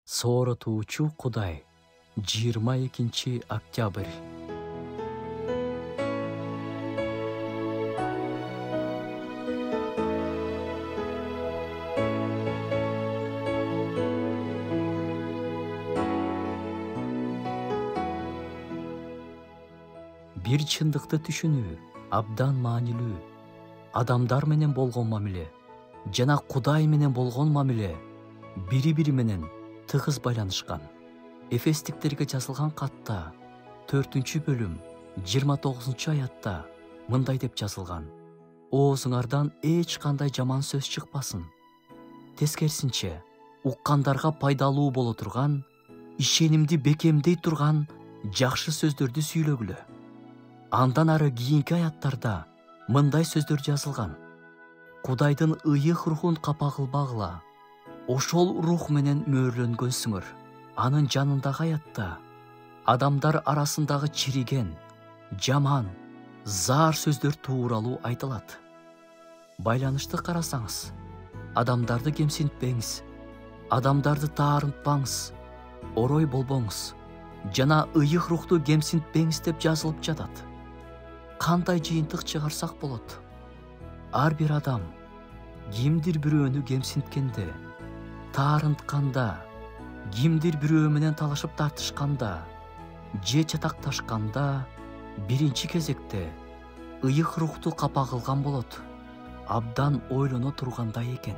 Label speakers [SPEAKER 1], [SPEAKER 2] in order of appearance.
[SPEAKER 1] Сооратуучу Кудай. 22 октябрь. Бир чындыкты түшүнүү абдан маанилүү. Адамдар менен болгон мамиле жана Кудай менен болгон мамиле бири-бири менен тыгыз байланышкан. Эфестиктерге жазылган катта 4-бөлүм 29-аятта мындай деп жазылган: Оозуңардан эч кандай жаман сөз чыкпасын. Тескерисинче, уккандарга пайдалуу боло турган, ишенимди бекемдей турган жакшы сөздөрдү сүйлөгүлө. Андан ары кийинки аяттарда мындай сөздөр жазылган: Кудайдын ыйык рухун капа кылбагыла. Ошол рух менен мөөрлөнгөнсүңөр. Анын жанындагы аятта адамдар арасындагы чириген, жаман, заар сөздөр тууралуу айтылат. Байланышты карасаңыз, адамдарды кемсинтпеңиз, адамдарды таарынтпаңыз, орой болбоңуз жана ыйык рухту кемсинтпеңиз деп жазылып жатат. Кандай жыйынтык чыгарсак болот? Ар бир адам кимдир бирөөнү кемсинткенде, таарынтканда, кимдир бирөө менен талашып тартышканда же чатакташканда биринчи кезекте ыйык рухту капа кылган болот. Абдан ойлоно тургандай экен.